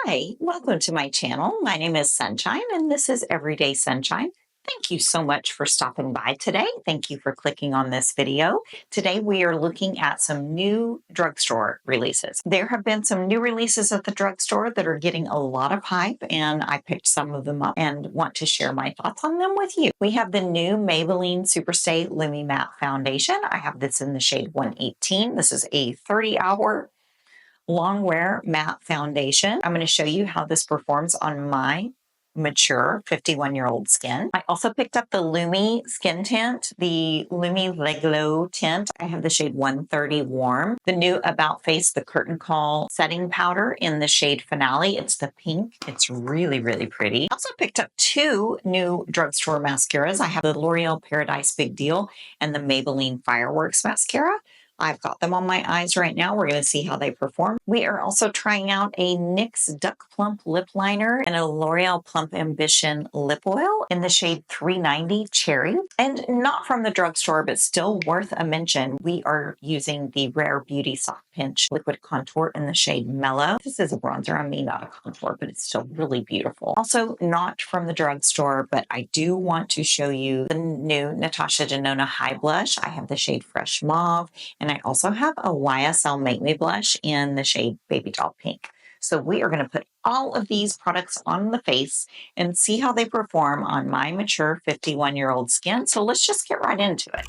Hi, welcome to my channel. My name is Sunshine and this is Everyday Sunshine. Thank you so much for stopping by today. Thank you for clicking on this video. Today we are looking at some new drugstore releases. There have been some new releases at the drugstore that are getting a lot of hype, and I picked some of them up and want to share my thoughts on them with you. We have the new Maybelline Superstay Lumi Matte Foundation. I have this in the shade 118. This is a 30-hour long wear matte foundation. I'm going to show you how this performs on my mature 51-year-old skin. I also picked up the Lumi skin tint, the Lumi Mellow tint. I have the shade 130 warm. The new About Face, the Curtain Call setting powder in the shade Finale. It's the pink. It's really, really pretty. I also picked up two new drugstore mascaras. I have the L'Oreal Paradise Big Deal and the Maybelline Fireworks mascara. I've got them on my eyes right now. We're going to see how they perform. We are also trying out a NYX Duck Plump lip liner and a L'Oreal Plump Ambition lip oil in the shade 390 Cherry. And not from the drugstore, but still worth a mention, we are using the Rare Beauty Soft Pinch liquid contour in the shade Mellow. This is a bronzer on me, not a contour, but it's still really beautiful. Also not from the drugstore, but I do want to show you the new Natasha Denona HY-Blush. I have the shade Fresh Mauve, and I also have a YSL Make Me blush in the shade Baby Doll Pink. So we are going to put all of these products on the face and see how they perform on my mature 51-year-old skin. So let's just get right into it.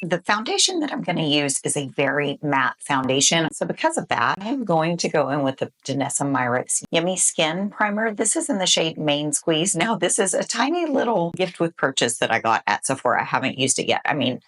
The foundation that I'm going to use is a very matte foundation. So because of that, I'm going to go in with the Danessa Myricks Yummy Skin Primer. This is in the shade Main Squeeze. Now, this is a tiny little gift with purchase that I got at Sephora. I haven't used it yet. I mean,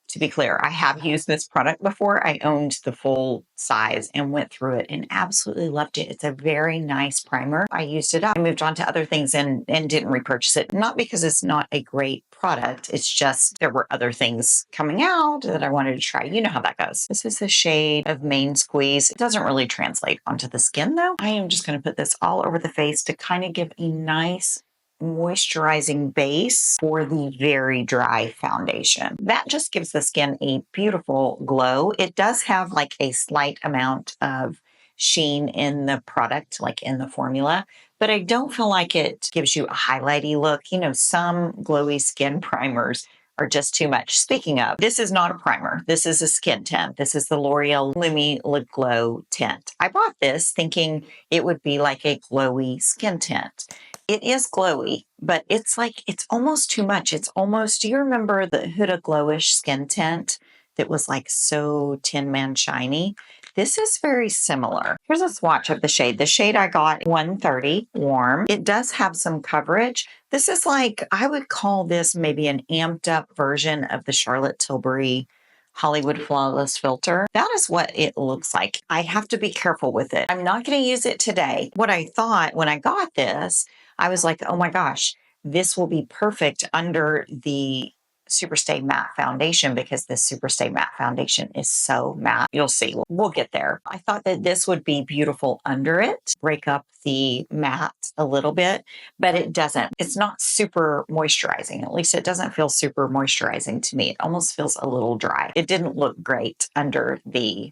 to be clear, I have used this product before. I owned the full size and went through it and absolutely loved it. It's a very nice primer. I used it up. I moved on to other things and didn't repurchase it. Not because it's not a great product. It's just there were other things coming out that I wanted to try. You know how that goes. This is the shade of Main Squeeze. It doesn't really translate onto the skin though. I am just going to put this all over the face to kind of give a nice moisturizing base for the very dry foundation. That just gives the skin a beautiful glow. It does have like a slight amount of sheen in the product, like in the formula, but I don't feel like it gives you a highlighty look. You know, some glowy skin primers are just too much. Speaking of, this is not a primer. This is a skin tint. This is the L'Oreal Lumi Lip Glow tint. I bought this thinking it would be like a glowy skin tint. It is glowy, but it's like, it's almost too much. It's almost, do you remember the Huda Glowish skin tint that was like so Tin Man shiny? This is very similar. Here's a swatch of the shade. The shade I got, 130 warm. It does have some coverage. This is like, I would call this maybe an amped up version of the Charlotte Tilbury Hollywood Flawless filter. That is what it looks like. I have to be careful with it. I'm not going to use it today. What I thought when I got this, I was like, oh my gosh, this will be perfect under the Superstay Matte Foundation because this Superstay Matte Foundation is so matte. You'll see. We'll get there. I thought that this would be beautiful under it, break up the matte a little bit, but it doesn't. It's not super moisturizing. At least it doesn't feel super moisturizing to me. It almost feels a little dry. It didn't look great under the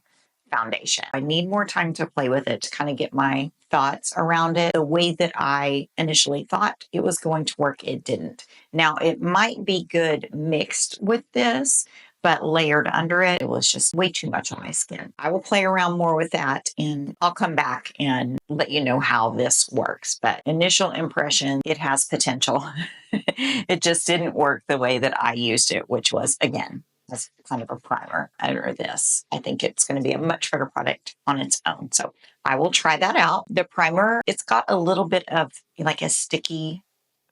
foundation. I need more time to play with it to kind of get my thoughts around it. The way that I initially thought it was going to work, it didn't. Now, it might be good mixed with this, but layered under it, it was just way too much on my skin. I will play around more with that and I'll come back and let you know how this works. But initial impression, it has potential. It just didn't work the way that I used it, which was, again, as kind of a primer under this. I think it's going to be a much better product on its own. So I will try that out. The primer, it's got a little bit of like a sticky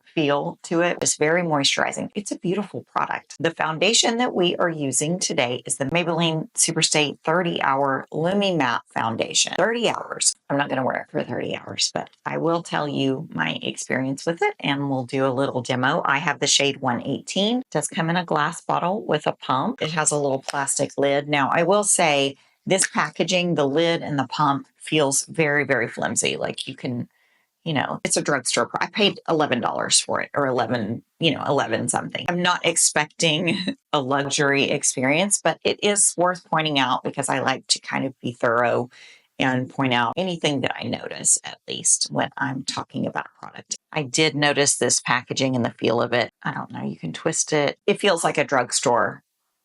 feel to it. It's very moisturizing. It's a beautiful product. The foundation that we are using today is the Maybelline Superstay 30-Hour Lumi Matte Foundation. 30 hours. I'm not going to wear it for 30 hours, but I will tell you my experience with it and we'll do a little demo. I have the shade 118. It does come in a glass bottle with a pump. It has a little plastic lid. Now, I will say this packaging, the lid and the pump feels very, very flimsy. Like you can you know, it's a drugstore. I paid $11 for it, or 11, 11 something. I'm not expecting a luxury experience, but it is worth pointing out because I like to kind of be thorough and point out anything that I notice, at least when I'm talking about a product. I did notice this packaging and the feel of it. I don't know, you can twist it. It feels like a drugstore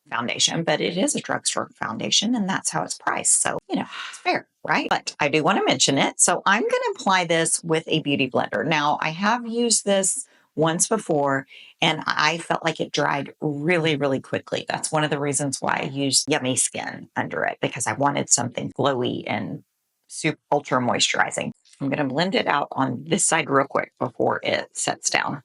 foundation, but it is a drugstore foundation and that's how it's priced. So, it's fair, right? But I do want to mention it. So I'm going to apply this with a beauty blender. Now, I have used this once before and I felt like it dried really, really quickly. That's one of the reasons why I used Yummy Skin under it, because I wanted something glowy and super ultra moisturizing. I'm going to blend it out on this side real quick before it sets down.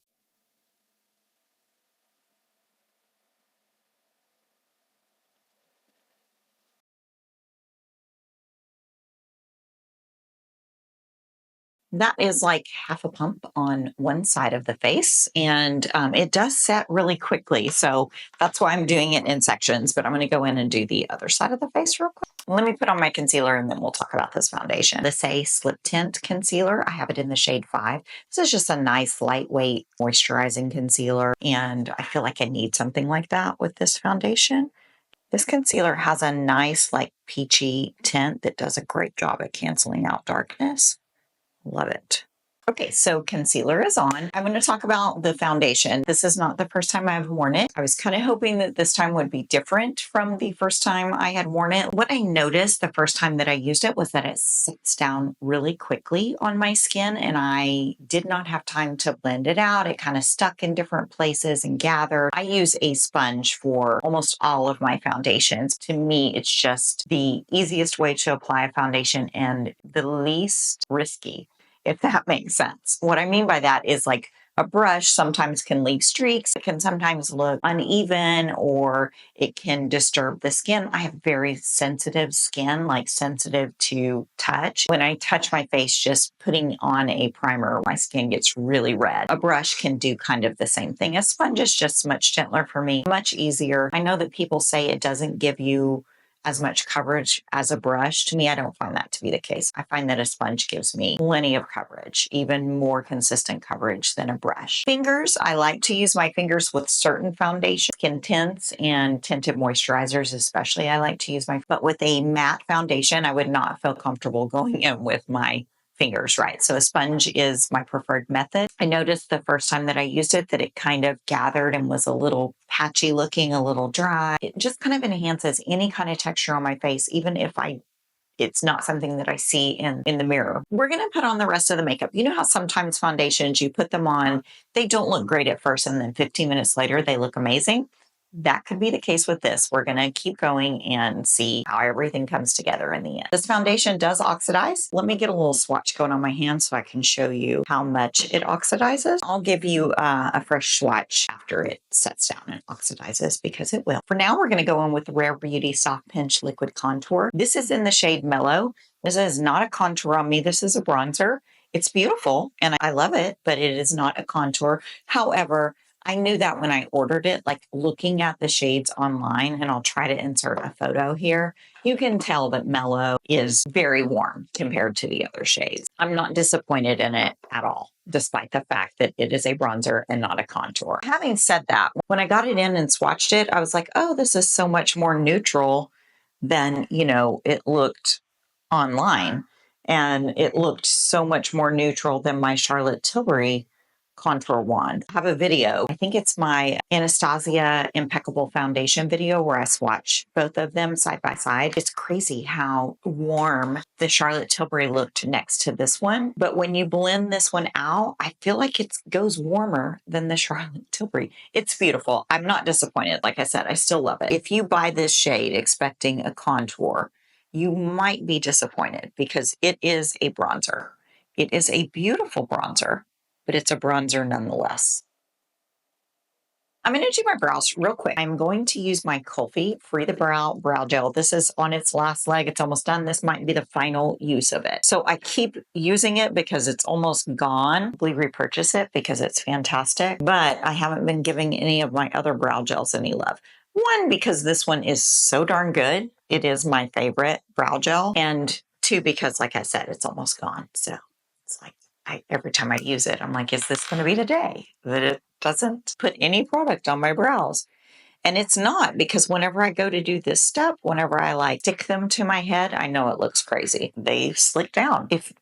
That is like half a pump on one side of the face, and it does set really quickly. So that's why I'm doing it in sections, but I'm going to go in and do the other side of the face real quick. Let me put on my concealer and then we'll talk about this foundation. The Saie Slip Tint Concealer. I have it in the shade 5. This is just a nice, lightweight, moisturizing concealer, and I feel like I need something like that with this foundation. This concealer has a nice, like, peachy tint that does a great job at canceling out darkness. Love it. Okay, so concealer is on. I'm going to talk about the foundation. This is not the first time I've worn it. I was kind of hoping that this time would be different from the first time I had worn it. What I noticed the first time that I used it was that it sits down really quickly on my skin and I did not have time to blend it out. It kind of stuck in different places and gathered. I use a sponge for almost all of my foundations. To me, it's just the easiest way to apply a foundation and the least risky, if that makes sense. What I mean by that is, like, a brush sometimes can leave streaks. It can sometimes look uneven or it can disturb the skin. I have very sensitive skin, like sensitive to touch. When I touch my face, just putting on a primer, my skin gets really red. A brush can do kind of the same thing. A sponge is just much gentler for me, much easier. I know that people say it doesn't give you as much coverage as a brush. To me, I don't find that to be the case. I find that a sponge gives me plenty of coverage, even more consistent coverage than a brush. Fingers, I like to use my fingers with certain foundations, skin tints and tinted moisturizers especially. I like to use but with a matte foundation, I would not feel comfortable going in with my fingers, right? So a sponge is my preferred method. I noticed the first time that I used it that it kind of gathered and was a little patchy looking, a little dry. It just kind of enhances any kind of texture on my face, even if it's not something that I see in the mirror. We're going to put on the rest of the makeup. You know how sometimes foundations, you put them on, they don't look great at first, and then 15 minutes later, they look amazing. That could be the case with this. We're going to keep going and see how everything comes together in the end. This foundation does oxidize. Let me get a little swatch going on my hand so I can show you how much it oxidizes. I'll give you a fresh swatch after it sets down and oxidizes, because it will. For now, we're going to go in with the Rare Beauty Soft Pinch Liquid Contour. This is in the shade Mellow. This is not a contour on me. This is a bronzer. It's beautiful and I love it, but it is not a contour. However, I knew that when I ordered it, like looking at the shades online, and I'll try to insert a photo here, you can tell that Mellow is very warm compared to the other shades. I'm not disappointed in it at all, despite the fact that it is a bronzer and not a contour. Having said that, when I got it in and swatched it, I was like, oh, this is so much more neutral than, it looked online. And it looked so much more neutral than my Charlotte Tilbury contour wand. I have a video. I think it's my Anastasia Impeccable Foundation video where I swatch both of them side by side. It's crazy how warm the Charlotte Tilbury looked next to this one. But when you blend this one out, I feel like it goes warmer than the Charlotte Tilbury. It's beautiful. I'm not disappointed. Like I said, I still love it. If you buy this shade expecting a contour, you might be disappointed because it is a bronzer. It is a beautiful bronzer, but it's a bronzer nonetheless. I'm going to do my brows real quick. I'm going to use my Kulfi Free the Brow Brow Gel. This is on its last leg. It's almost done. This might be the final use of it. So I keep using it because it's almost gone. Probably repurchase it because it's fantastic, but I haven't been giving any of my other brow gels any love. One, because this one is so darn good. It is my favorite brow gel. And two, because like I said, it's almost gone. So it's like, every time I use it, I'm like, is this going to be the day that it doesn't put any product on my brows? And it's not, because whenever I go to do this step, whenever I like stick them to my head, I know it looks crazy. They slick down. If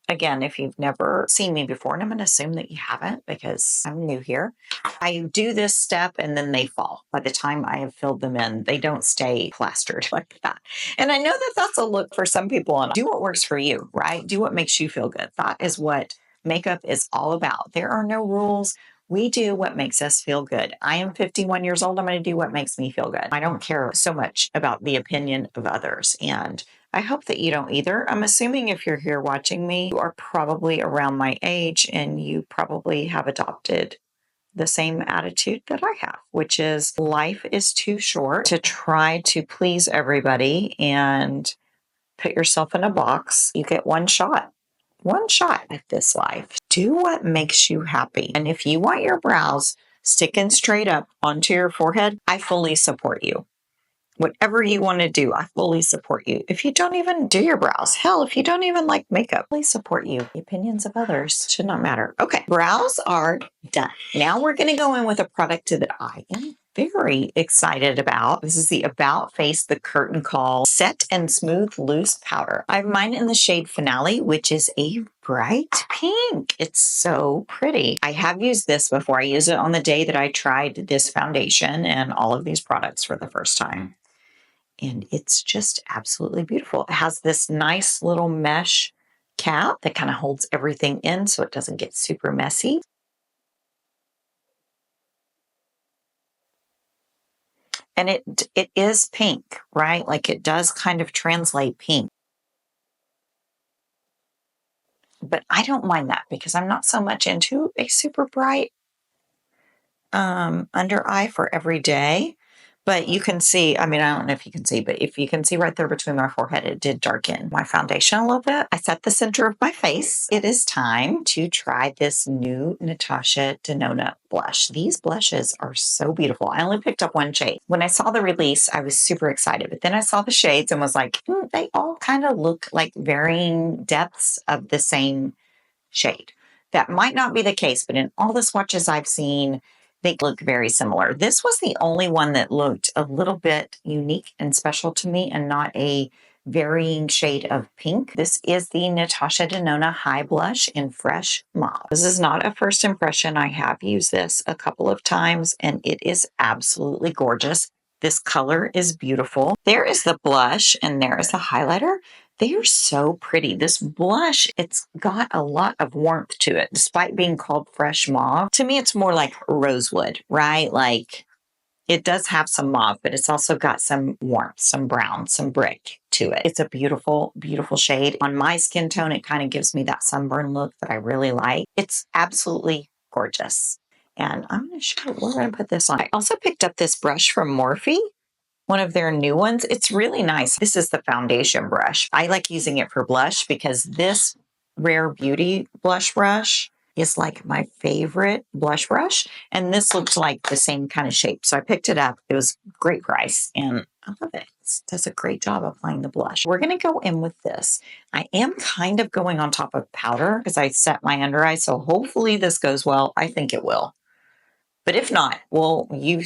you've never seen me before, and I'm going to assume that you haven't because I'm new here, I do this step and then they fall. By the time I have filled them in, they don't stay plastered like that. And I know that that's a look for some people, and do what works for you, right? Do what makes you feel good. That is what makeup is all about. There are no rules. We do what makes us feel good. I am 51 years old. I'm going to do what makes me feel good. I don't care so much about the opinion of others. And I hope that you don't either. I'm assuming if you're here watching me, you are probably around my age and you probably have adopted the same attitude that I have, which is life is too short to try to please everybody and put yourself in a box. You get one shot at this life. Do what makes you happy. And if you want your brows sticking straight up onto your forehead, I fully support you. Whatever you want to do, I fully support you. If you don't even do your brows, hell, if you don't even like makeup, I fully support you. The opinions of others should not matter. Okay, brows are done. Now we're going to go in with a product that I am very excited about. This is the About Face the Curtain Call Set and Smooth Loose Powder. I have mine in the shade Finale, which is a bright pink. It's so pretty. I have used this before. I used it on the day that I tried this foundation and all of these products for the first time. And it's just absolutely beautiful. It has this nice little mesh cap that kind of holds everything in so it doesn't get super messy. And it is pink, right? Like it does kind of translate pink. But I don't mind that because I'm not so much into a super bright under eye for every day. But you can see, I mean, I don't know if you can see, but if you can see right there between my forehead, it did darken my foundation a little bit. I set the center of my face. It is time to try this new Natasha Denona blush. These blushes are so beautiful. I only picked up one shade. When I saw the release, I was super excited, but then I saw the shades and was like, they all kind of look like varying depths of the same shade. That might not be the case, but in all the swatches I've seen, they look very similar. This was the only one that looked a little bit unique and special to me and not a varying shade of pink. This is the Natasha Denona HY-Blush in Fresh Mauve. This is not a first impression. I have used this a couple of times and it is absolutely gorgeous. This color is beautiful. There is the blush and there is the highlighter. They are so pretty. This blush, it's got a lot of warmth to it, despite being called Fresh Mauve. To me, it's more like rosewood, right? Like it does have some mauve, but it's also got some warmth, some brown, some brick to it. It's a beautiful, beautiful shade. On my skin tone, it kind of gives me that sunburn look that I really like. It's absolutely gorgeous. And I'm going to show you, we're going to put this on. I also picked up this brush from Morphe, one of their new ones. It's really nice. This is the foundation brush. I like using it for blush because this Rare Beauty blush brush is like my favorite blush brush. And this looks like the same kind of shape. So I picked it up. It was a great price and I love it. It does a great job applying the blush. We're going to go in with this. I am kind of going on top of powder because I set my under eye. So hopefully this goes well. I think it will. But if not, well, you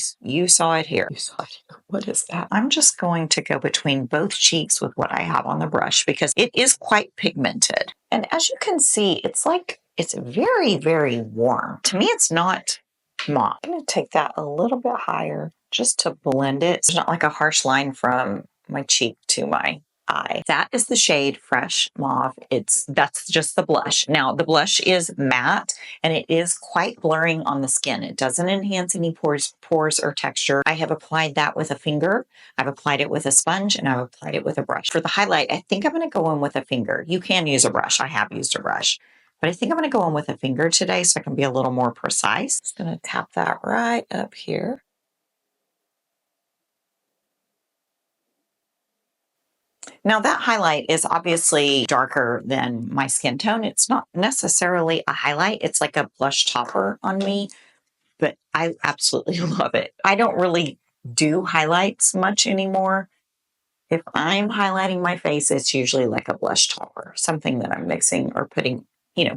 saw it here. You saw it here. What is that? I'm just going to go between both cheeks with what I have on the brush because it is quite pigmented. And as you can see, it's like, it's very, very warm. To me, it's not mauve. I'm going to take that a little bit higher just to blend it. It's not like a harsh line from my cheek to my eye. That is the shade Fresh Mauve. That's just the blush. Now the blush is matte and it is quite blurring on the skin. It doesn't enhance any pores or texture. I have applied that with a finger. I've applied it with a sponge and I've applied it with a brush. For the highlight, I think I'm going to go in with a finger. You can use a brush. I have used a brush. But I think I'm going to go in with a finger today so I can be a little more precise. Just going to tap that right up here. Now that highlight is obviously darker than my skin tone. It's not necessarily a highlight. It's like a blush topper on me, but I absolutely love it. I don't really do highlights much anymore. If I'm highlighting my face, it's usually like a blush topper, something that I'm mixing or putting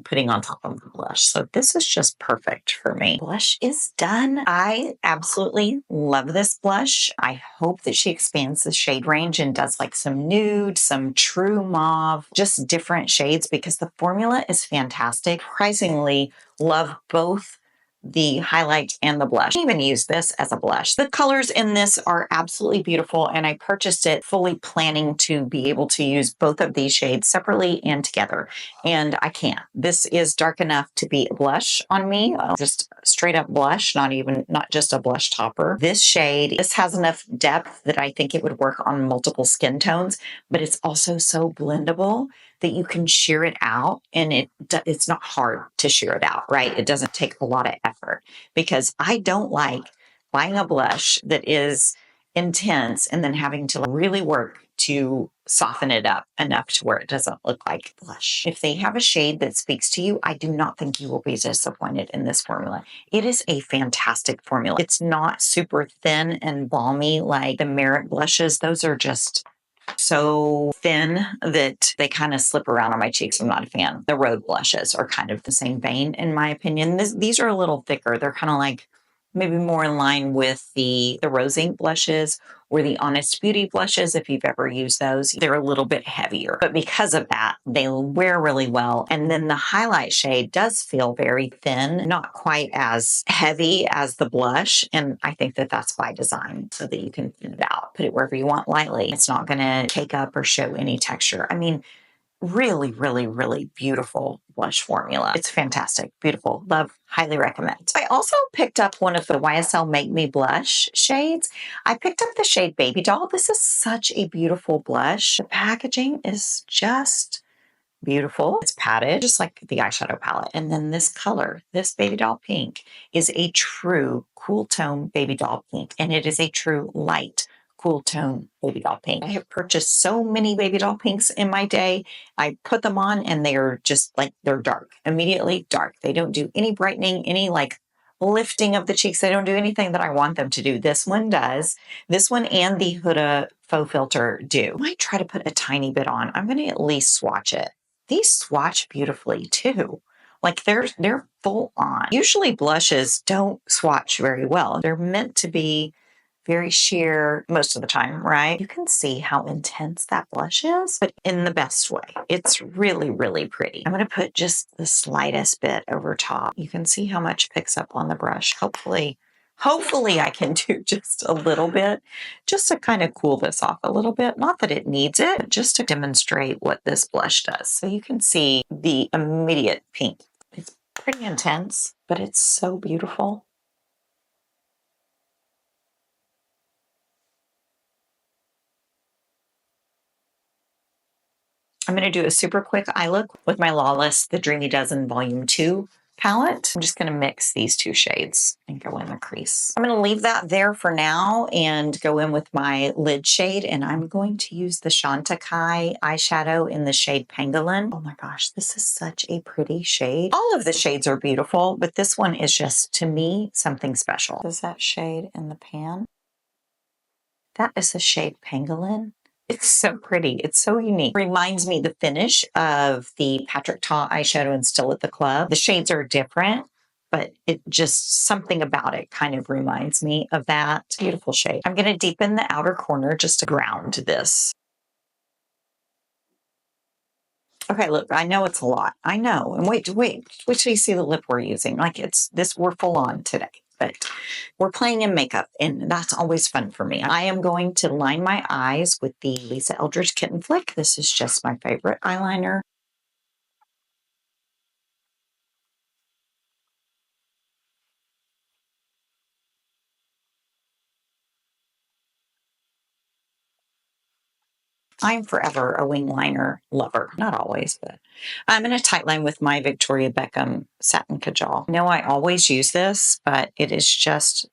putting on top of the blush. So this is just perfect for me. Blush is done. I absolutely love this blush. I hope that she expands the shade range and does like some nude, some true mauve, just different shades because the formula is fantastic. Surprisingly, love both the highlight and the blush. I even use this as a blush. The colors in this are absolutely beautiful, and I purchased it fully planning to be able to use both of these shades separately and together. And I can't. This is dark enough to be a blush on me, just straight up blush, not just a blush topper. This has enough depth that I think it would work on multiple skin tones, but it's also so blendable that you can sheer it out, and it's not hard to sheer it out, right? It doesn't take a lot of effort because I don't like buying a blush that is intense and then having to really work to soften it up enough to where it doesn't look like blush. If they have a shade that speaks to you, I do not think you will be disappointed in this formula. It is a fantastic formula. It's not super thin and balmy like the Merit blushes. Those are just so thin that they kind of slip around on my cheeks. I'm not a fan. The Rhode blushes are kind of the same vein, in my opinion. These are a little thicker. They're kind of like maybe more in line with the Rose Ink blushes or the Honest Beauty blushes. If you've ever used those, they're a little bit heavier. But because of that, they wear really well. And then the highlight shade does feel very thin, not quite as heavy as the blush. And I think that that's by design so that you can thin it out, put it wherever you want lightly. It's not going to cake up or show any texture. I mean, really, really, really beautiful blush formula. It's fantastic. Beautiful. Love. Highly recommend. I also picked up one of the YSL Make Me Blush shades. I picked up the shade Baby Doll. This is such a beautiful blush. The packaging is just beautiful. It's padded, just like the eyeshadow palette. And then this color, this Baby Doll Pink, is a true cool tone Baby Doll Pink. And it is a true light cool tone Baby Doll Pink. I have purchased so many Baby Doll Pinks in my day. I put them on and they're just like, they're dark, immediately dark. They don't do any brightening, any like lifting of the cheeks. They don't do anything that I want them to do. This one does. This one and the Huda Faux Filter do. I might try to put a tiny bit on. I'm going to at least swatch it. These swatch beautifully too. Like they're full on. Usually blushes don't swatch very well. They're meant to be very sheer most of the time, right? You can see how intense that blush is, but in the best way. It's really, really pretty. I'm going to put just the slightest bit over top. You can see how much picks up on the brush. Hopefully I can do just a little bit, just to kind of cool this off a little bit. Not that it needs it, but just to demonstrate what this blush does. So you can see the immediate pink. It's pretty intense, but it's so beautiful. I'm going to do a super quick eye look with my Lawless, the Dreamy Dozen Volume 2 palette. I'm just going to mix these two shades and go in the crease. I'm going to leave that there for now and go in with my lid shade, and I'm going to use the Chantecaille eyeshadow in the shade Pangolin. Oh my gosh, this is such a pretty shade. All of the shades are beautiful, but this one is just, to me, something special. Is that shade in the pan? That is the shade Pangolin. It's so pretty. It's so unique. Reminds me the finish of the Patrick Ta eyeshadow in Still at the Club. The shades are different, but it just, something about it kind of reminds me of that. Beautiful shade. I'm going to deepen the outer corner just to ground this. Okay, look, I know it's a lot. I know. And wait till you see the lip we're using. Like we're full on today. But we're playing in makeup, and that's always fun for me. I am going to line my eyes with the Lisa Eldridge Kitten Flick. This is just my favorite eyeliner. I'm forever a wing liner lover. Not always, but I'm in a tight line with my Victoria Beckham Satin Kajal. I know I always use this, but it is just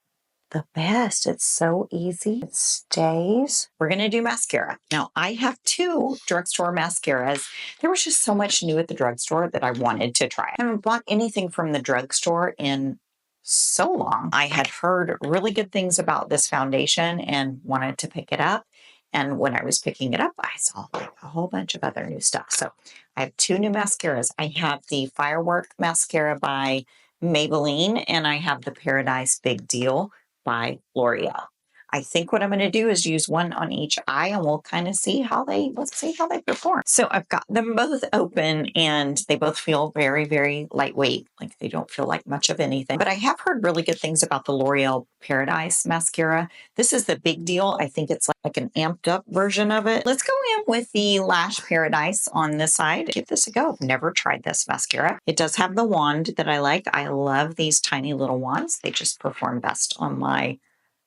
the best. It's so easy. It stays. We're going to do mascara. Now, I have two drugstore mascaras. There was just so much new at the drugstore that I wanted to try. I haven't bought anything from the drugstore in so long. I had heard really good things about this foundation and wanted to pick it up. And when I was picking it up, I saw like a whole bunch of other new stuff. So I have two new mascaras. I have the Firework mascara by Maybelline, and I have the Paradise Big Deal by L'Oreal. I think what I'm going to do is use one on each eye, and we'll kind of see how let's see how they perform. So I've got them both open, and they both feel very, very lightweight. Like they don't feel like much of anything. But I have heard really good things about the L'Oreal Paradise mascara. This is the Big Deal. I think it's like an amped up version of it. Let's go in with the Lash Paradise on this side. Give this a go. I've never tried this mascara. It does have the wand that I like. I love these tiny little wands. They just perform best on my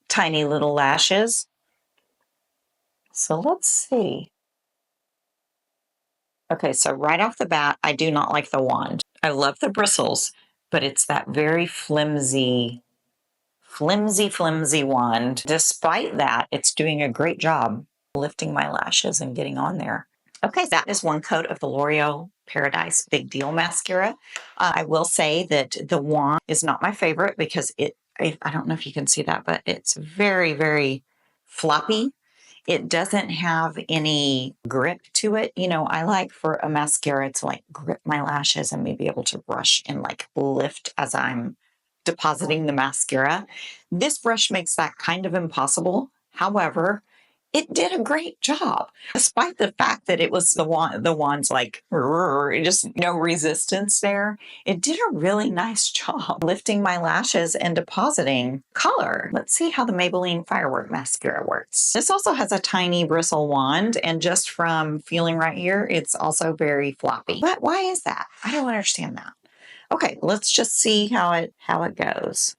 tiny little lashes. So let's see. Okay, so right off the bat, I do not like the wand. I love the bristles, but it's that very flimsy wand. Despite that, it's doing a great job lifting my lashes and getting on there. Okay, that is one coat of the L'Oreal Paradise Big Deal mascara. I will say that the wand is not my favorite because I don't know if you can see that, but it's very, very floppy. It doesn't have any grip to it. You know, I like for a mascara to like grip my lashes and maybe able to brush and like lift as I'm depositing the mascara. This brush makes that kind of impossible. However, it did a great job, despite the fact that it was the wand's like, just no resistance there. It did a really nice job lifting my lashes and depositing color. Let's see how the Maybelline Firework mascara works. This also has a tiny bristle wand, and just from feeling right here, it's also very floppy. But why is that? I don't understand that. Okay, let's just see how it goes.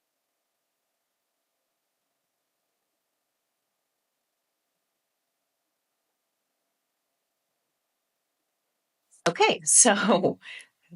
Okay, so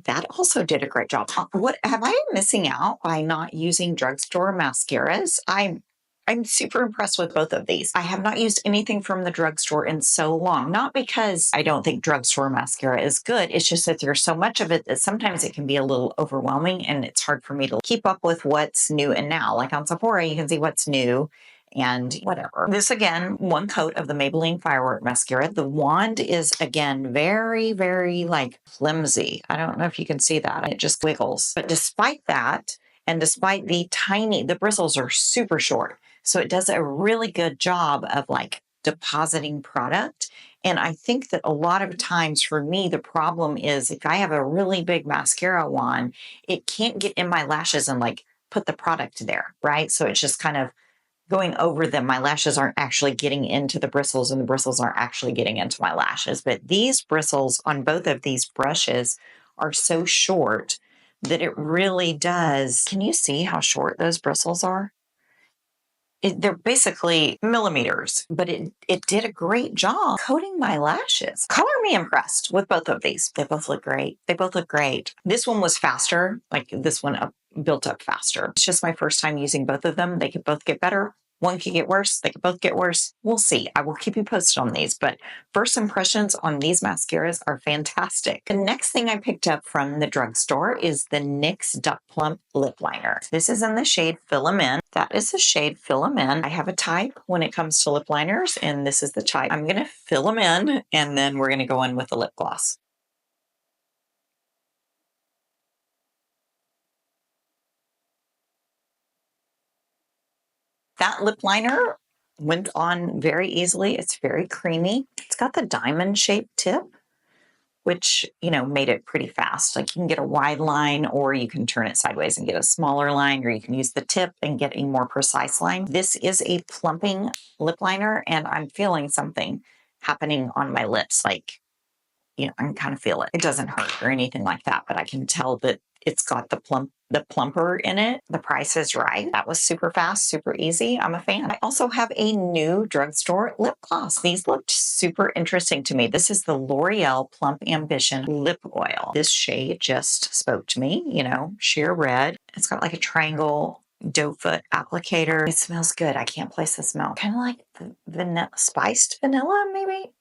that also did a great job. What have I been missing out by not using drugstore mascaras? I'm super impressed with both of these. I have not used anything from the drugstore in so long. Not because I don't think drugstore mascara is good. It's just that there's so much of it that sometimes it can be a little overwhelming and it's hard for me to keep up with what's new and now. Like on Sephora, you can see what's new and whatever. This again, one coat of the Maybelline Firework mascara. The wand is again very, very like flimsy. I don't know if you can see that. It just wiggles. But despite that, and despite the bristles are super short. So it does a really good job of like depositing product. And I think that a lot of times for me, the problem is if I have a really big mascara wand, it can't get in my lashes and like put the product there, right? So it's just kind of going over them. My lashes aren't actually getting into the bristles and the bristles aren't actually getting into my lashes. But these bristles on both of these brushes are so short that it really does. Can you see how short those bristles are? They're basically millimeters, but it did a great job coating my lashes. Color me impressed with both of these. They both look great. They both look great. This one was faster, like this one built up faster. It's just my first time using both of them. They could both get better. One could get worse. They could both get worse. We'll see. I will keep you posted on these, but first impressions on these mascaras are fantastic. The next thing I picked up from the drugstore is the NYX Duck Plump Lip Liner. This is in the shade Fill 'em In. That is the shade Fill 'em In. I have a type when it comes to lip liners, and this is the type. I'm going to fill them in, and then we're going to go in with the lip gloss. That lip liner went on very easily. It's very creamy. It's got the diamond shaped tip, which, you know, made it pretty fast. Like you can get a wide line or you can turn it sideways and get a smaller line, or you can use the tip and get a more precise line. This is a plumping lip liner and I'm feeling something happening on my lips. Like, you know, I can kind of feel it. It doesn't hurt or anything like that, but I can tell that it's got the plumper in it. The price is right. That was super fast, super easy. I'm a fan. I also have a new drugstore lip gloss. These looked super interesting to me. This is the L'Oreal Plump Ambition Lip Oil. This shade just spoke to me, you know, sheer red. It's got like a triangle doe foot applicator. It smells good. I can't place the smell. Kind of like the vanilla, spiced vanilla, maybe.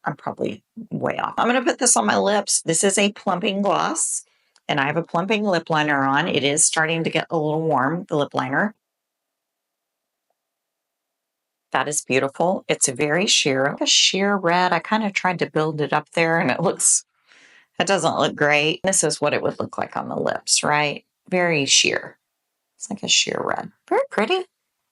I'm probably way off. I'm going to put this on my lips. This is a plumping gloss, and I have a plumping lip liner on. It is starting to get a little warm, the lip liner. That is beautiful. It's a very sheer, like a sheer red. I kind of tried to build it up there and it doesn't look great. This is what it would look like on the lips, right? Very sheer. It's like a sheer red. Very pretty.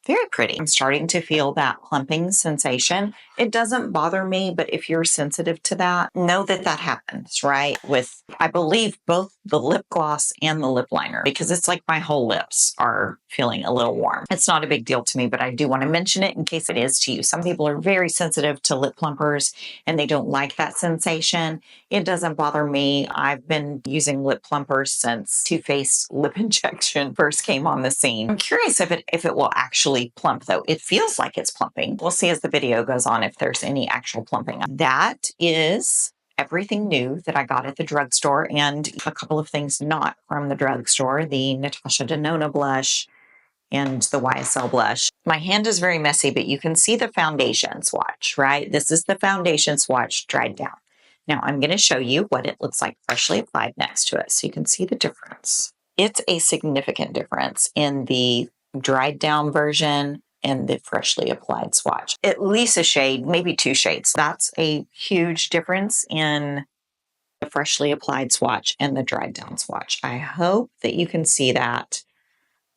Very pretty. I'm starting to feel that plumping sensation. It doesn't bother me, but if you're sensitive to that, know that that happens, right? With, I believe, both the lip gloss and the lip liner, because it's like my whole lips are feeling a little warm. It's not a big deal to me, but I do want to mention it in case it is to you. Some people are very sensitive to lip plumpers and they don't like that sensation. It doesn't bother me. I've been using lip plumpers since Too Faced lip injection first came on the scene. I'm curious if it will actually plump though. It feels like it's plumping. We'll see as the video goes on if there's any actual plumping. That is everything new that I got at the drugstore and a couple of things not from the drugstore. The Natasha Denona blush and the YSL blush. My hand is very messy, but you can see the foundation swatch, right? This is the foundation swatch dried down. Now I'm going to show you what it looks like freshly applied next to it so you can see the difference. It's a significant difference in the dried down version and the freshly applied swatch. At least a shade, maybe 2 shades. That's a huge difference in the freshly applied swatch and the dried down swatch. I hope that you can see that.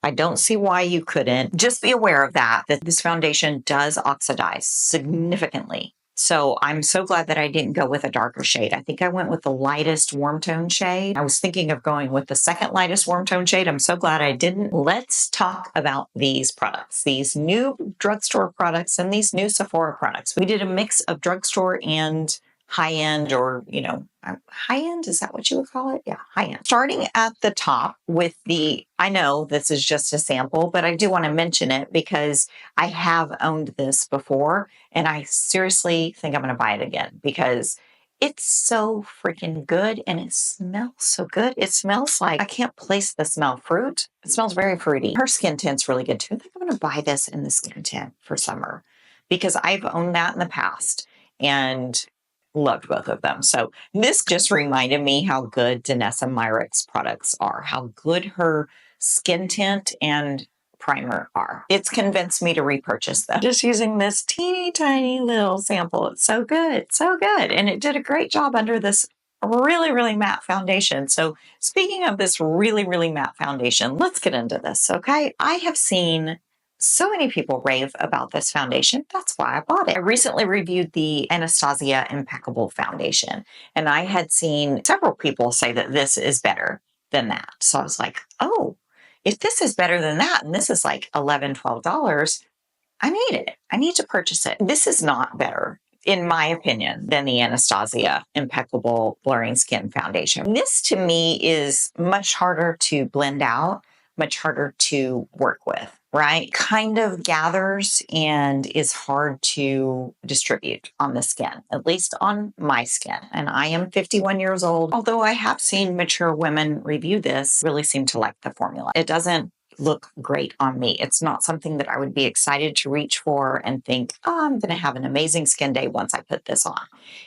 I don't see why you couldn't. Just be aware of that this foundation does oxidize significantly. So I'm so glad that I didn't go with a darker shade. I think I went with the lightest warm tone shade. I was thinking of going with the second lightest warm tone shade. I'm so glad I didn't. Let's talk about these products, these new drugstore products and these new Sephora products. We did a mix of drugstore and high-end, or, high-end, is that what you would call it? Yeah, high-end. Starting at the top with I know this is just a sample, but I do want to mention it because I have owned this before and I seriously think I'm going to buy it again because it's so freaking good and it smells so good. It smells like, I can't place the smell, fruit. It smells very fruity. Her skin tint's really good too. I think I'm going to buy this in the skin tint for summer because I've owned that in the past and loved both of them. So this just reminded me how good Danessa Myricks products are, how good her skin tint and primer are. It's convinced me to repurchase them. Just using this teeny tiny little sample. It's so good, so good. And it did a great job under this really, really matte foundation. So speaking of this really, really matte foundation, let's get into this, okay? I have seen so many people rave about this foundation. That's why I bought it. I recently reviewed the Anastasia Impeccable Foundation, and I had seen several people say that this is better than that. So I was like, oh, if this is better than that, and this is like $11, $12, I need it. I need to purchase it. This is not better, in my opinion, than the Anastasia Impeccable Blurring Skin Foundation. This to me is much harder to blend out, much harder to work with, right? Kind of gathers and is hard to distribute on the skin, at least on my skin. And I am 51 years old. Although I have seen mature women review this, really seem to like the formula. It doesn't look great on me. It's not something that I would be excited to reach for and think, oh, I'm going to have an amazing skin day once I put this on.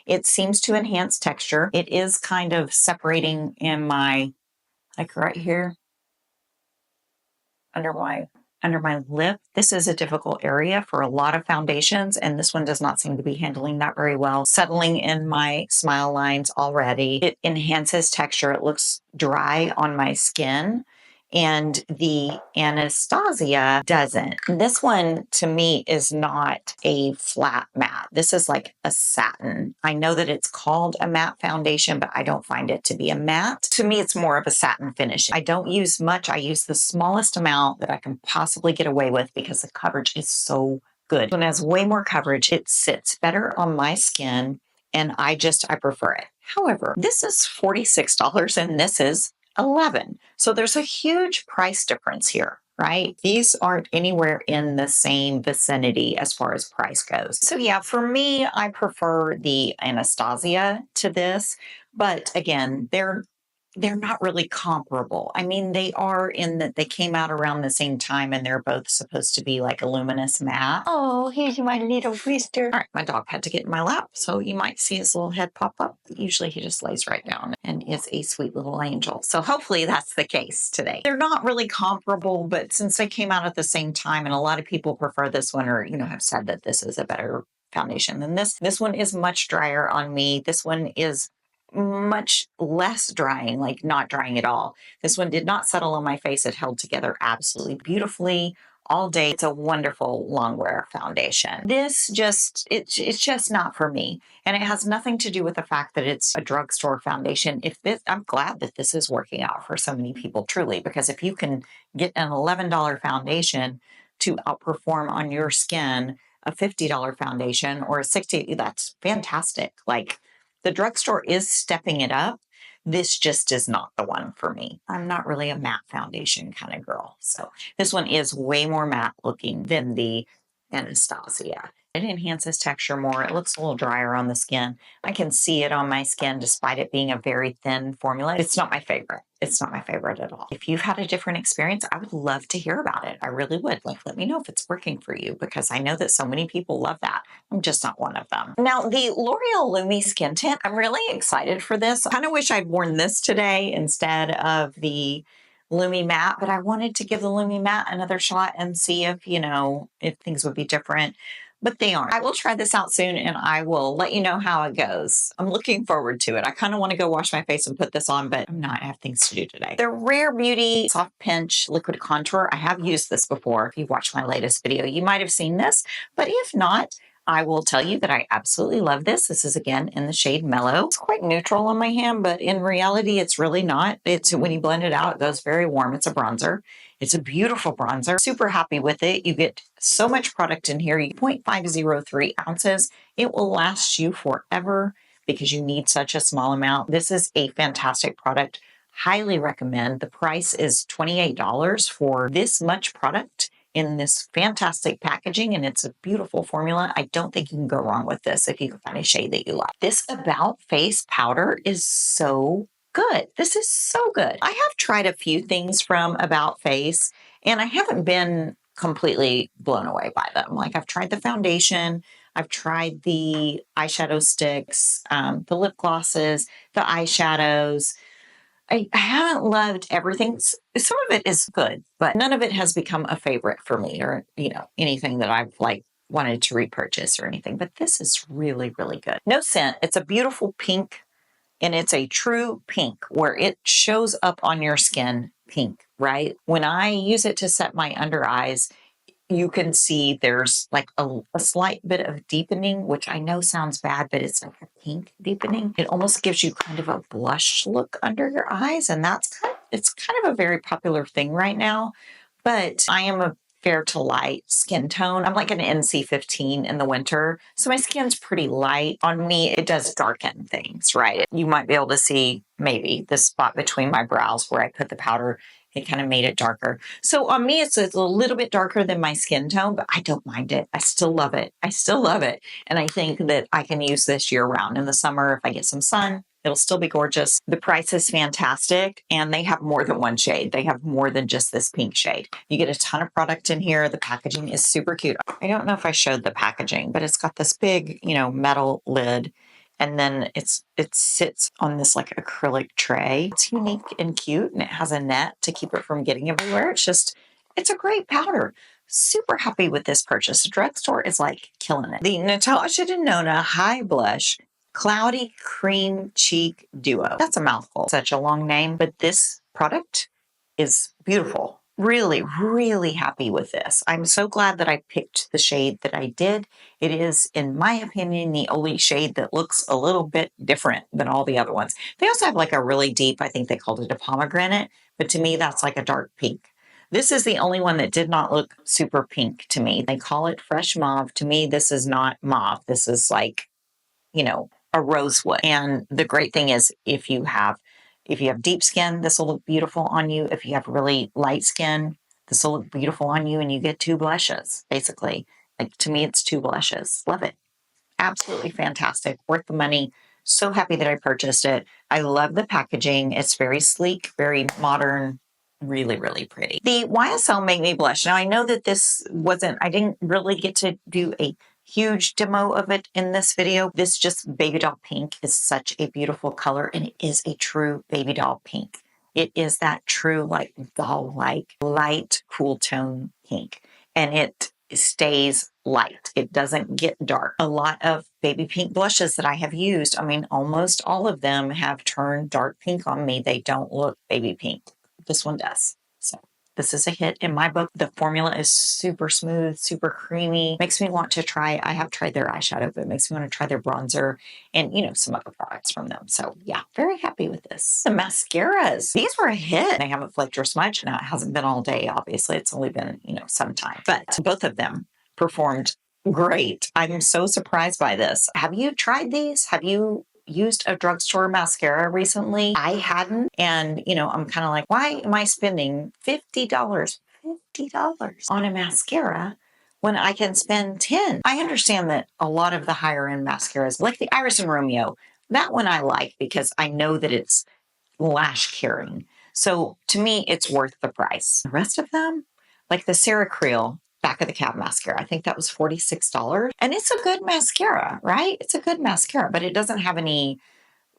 It seems to enhance texture. It is kind of separating in my, like right here, under my lip. This is a difficult area for a lot of foundations, and this one does not seem to be handling that very well. Settling in my smile lines already. It enhances texture. It looks dry on my skin, and the Anastasia doesn't. This one, to me, is not a flat matte. This is like a satin. I know that it's called a matte foundation, but I don't find it to be a matte. To me, it's more of a satin finish. I don't use much. I use the smallest amount that I can possibly get away with because the coverage is so good. When it has way more coverage, it sits better on my skin, and I prefer it. However, this is $46 and this is $11. So there's a huge price difference here, right? These aren't anywhere in the same vicinity as far as price goes. So yeah, for me, I prefer the Anastasia to this, but again, they're they're not really comparable. I mean, they are in that they came out around the same time and they're both supposed to be like a luminous matte. Oh, here's my little twister. All right, my dog had to get in my lap, so you might see his little head pop up. Usually he just lays right down and is a sweet little angel. So hopefully that's the case today. They're not really comparable, but since they came out at the same time and a lot of people prefer this one or, have said that this is a better foundation than this. This one is much drier on me. This one is much less drying, like not drying at all. This one did not settle on my face. It held together absolutely beautifully all day. It's a wonderful long wear foundation. This it's just not for me. And it has nothing to do with the fact that it's a drugstore foundation. I'm glad that this is working out for so many people, truly, because if you can get an $11 foundation to outperform on your skin a $50 foundation or a $60, that's fantastic. Like, the drugstore is stepping it up. This just is not the one for me. I'm not really a matte foundation kind of girl. So this one is way more matte looking than the Anastasia. It enhances texture more. It looks a little drier on the skin. I can see it on my skin despite it being a very thin formula. It's not my favorite. It's not my favorite at all. If you've had a different experience, I would love to hear about it. I really would. Let me know if it's working for you because I know that so many people love that. I'm just not one of them. Now, the L'Oreal Lumi Skin Tint, I'm really excited for this. I kind of wish I'd worn this today instead of the Lumi Matte, but I wanted to give the Lumi Matte another shot and see if, if things would be different. But they aren't. I will try this out soon and I will let you know how it goes. I'm looking forward to it. I kind of want to go wash my face and put this on, but I'm not. I have things to do today. The Rare Beauty Soft Pinch Liquid Contour. I have used this before. If you watched my latest video, you might have seen this, but if not, I will tell you that I absolutely love this. This is again in the shade Mellow. It's quite neutral on my hand, but in reality, it's really not. When you blend it out, it goes very warm. It's a bronzer. It's a beautiful bronzer. Super happy with it. You get so much product in here. 0.503 ounces. It will last you forever because you need such a small amount. This is a fantastic product. Highly recommend. The price is $28 for this much product in this fantastic packaging, and it's a beautiful formula. I don't think you can go wrong with this if you can find a shade that you like. This About Face powder is so good. This is so good. I have tried a few things from About Face, and I haven't been completely blown away by them. Like, I've tried the foundation, I've tried the eyeshadow sticks, the lip glosses, the eyeshadows. I haven't loved everything. Some of it is good, but none of it has become a favorite for me or, anything that I've wanted to repurchase or anything. But this is really, really good. No scent. It's a beautiful pink, and it's a true pink where it shows up on your skin pink, right? When I use it to set my under eyes, you can see there's like a slight bit of deepening, which I know sounds bad, but it's like a pink deepening. It almost gives you kind of a blush look under your eyes. And it's kind of a very popular thing right now, but I am a fair to light skin tone. I'm like an NC15 in the winter. So my skin's pretty light. On me, it does darken things, right? You might be able to see maybe the spot between my brows where I put the powder. It kind of made it darker. So on me, it's a little bit darker than my skin tone, but I don't mind it. I still love it. I still love it. And I think that I can use this year round. In the summer, if I get some sun, it'll still be gorgeous. The price is fantastic, and they have more than one shade. They have more than just this pink shade. You get a ton of product in here. The packaging is super cute. I don't know if I showed the packaging, but it's got this big, metal lid. And then it sits on this like acrylic tray. It's unique and cute, and it has a net to keep it from getting everywhere. It's a great powder. Super happy with this purchase. The drugstore is like killing it. The Natasha Denona HY-Blush Cloudy Cream Cheek Duo. That's a mouthful. Such a long name, but this product is beautiful. Really, really happy with this. I'm so glad that I picked the shade that I did. It is, in my opinion, the only shade that looks a little bit different than all the other ones. They also have like a really deep, I think they called it a pomegranate, but to me, that's like a dark pink. This is the only one that did not look super pink to me. They call it fresh mauve. To me, this is not mauve. This is like, a rosewood. And the great thing is if you have deep skin, this will look beautiful on you. If you have really light skin, this will look beautiful on you, and you get two blushes, basically. Like, to me, it's two blushes. Love it. Absolutely fantastic. Worth the money. So happy that I purchased it. I love the packaging. It's very sleek, very modern, really, really pretty. The YSL Make Me Blush. Now I know that I didn't really get to do a huge demo of it in this video. This just baby doll pink is such a beautiful color, and it is a true baby doll pink. It is that true like doll-like light cool tone pink, and it stays light. It doesn't get dark. A lot of baby pink blushes that I have used, I mean, almost all of them have turned dark pink on me. They don't look baby pink. This one does. So this is a hit in my book. The formula is super smooth, super creamy. Makes me want to try, I have tried their eyeshadow, but it makes me want to try their bronzer and, you know, some other products from them. So yeah, very happy with this. The mascaras, these were a hit. They haven't flaked or smudged. Now it hasn't been all day, obviously. It's only been, you know, some time, but both of them performed great. I'm so surprised by this. Have you tried these? Have you used a drugstore mascara recently? I hadn't. And, you know, I'm kind of like, why am I spending $50 on a mascara when I can spend 10? I understand that a lot of the higher end mascaras, like the Iris and Romeo, that one I like because I know that it's lash caring. So to me, it's worth the price. The rest of them, like the Sarah Creel back of the cab mascara, I think that was $46. And it's a good mascara, right? It's a good mascara, but it doesn't have any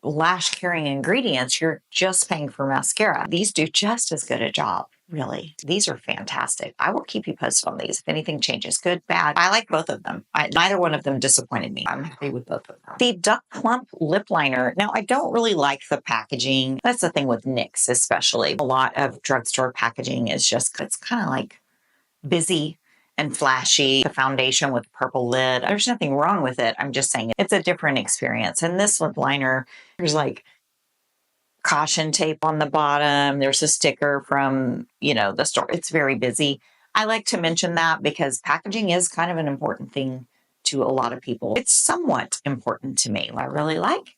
lash caring ingredients. You're just paying for mascara. These do just as good a job. Really, these are fantastic. I will keep you posted on these if anything changes, good, bad. I like both of them. Neither one of them disappointed me. I'm happy with both of them. The Duck Plump lip liner. Now, I don't really like the packaging. That's the thing with NYX, especially. A lot of drugstore packaging is just, it's kind of like busy and flashy. The foundation with purple lid. There's nothing wrong with it. I'm just saying it's a different experience. And this lip liner, there's like caution tape on the bottom. There's a sticker from, you know, the store. It's very busy. I like to mention that because packaging is kind of an important thing to a lot of people. It's somewhat important to me. I really like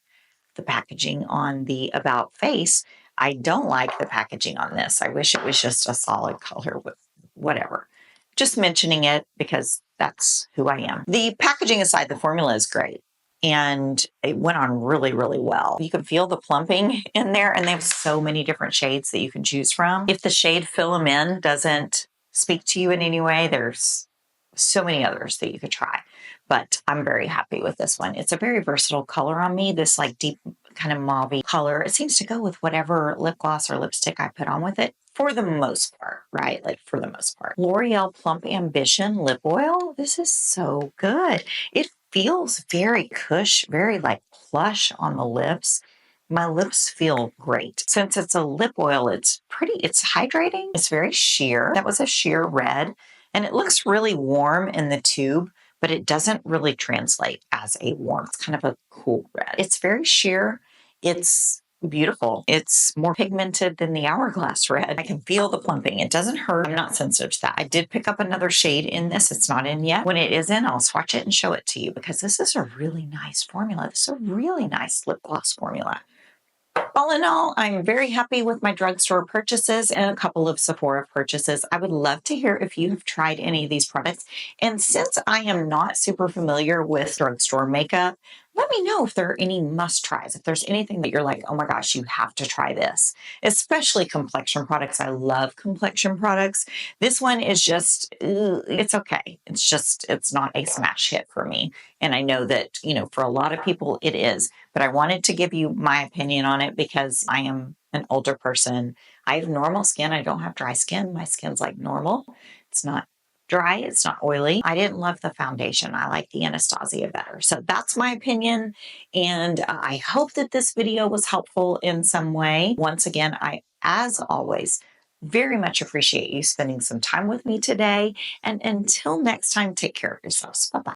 the packaging on the About face. I don't like the packaging on this. I wish it was just a solid color with whatever. Just mentioning it because that's who I am. The packaging aside, the formula is great. And it went on really, really well. You can feel the plumping in there, and they have so many different shades that you can choose from. If the shade Fill 'Em In doesn't speak to you in any way, there's so many others that you could try. But I'm very happy with this one. It's a very versatile color on me, this like deep kind of mauve color. It seems to go with whatever lip gloss or lipstick I put on with it. For the most part, right? Like for the most part. L'Oreal Plump Ambition Lip Oil. This is so good. It feels very cush, very like plush on the lips. My lips feel great. Since it's a lip oil, it's hydrating. It's very sheer. That was a sheer red. And it looks really warm in the tube, but it doesn't really translate as a warm. It's kind of a cool red. It's very sheer. It's beautiful. It's more pigmented than the Hourglass red. I can feel the plumping. It doesn't hurt. I'm not sensitive to that. I did pick up another shade in this. It's not in yet. When it is in, I'll swatch it and show it to you because this is a really nice formula. This is a really nice lip gloss formula. All in all, I'm very happy with my drugstore purchases and a couple of Sephora purchases. I would love to hear if you have tried any of these products. And since I am not super familiar with drugstore makeup, let me know if there are any must-tries. If there's anything that you're like, oh my gosh, you have to try this. Especially complexion products. I love complexion products. This one is just, it's okay. It's not a smash hit for me. And I know that, you know, for a lot of people it is. But I wanted to give you my opinion on it because I am an older person. I have normal skin. I don't have dry skin. My skin's like normal. It's not dry. It's not oily. I didn't love the foundation. I like the Anastasia better. So that's my opinion. And I hope that this video was helpful in some way. Once again, I, as always, very much appreciate you spending some time with me today. And until next time, take care of yourselves. Bye-bye.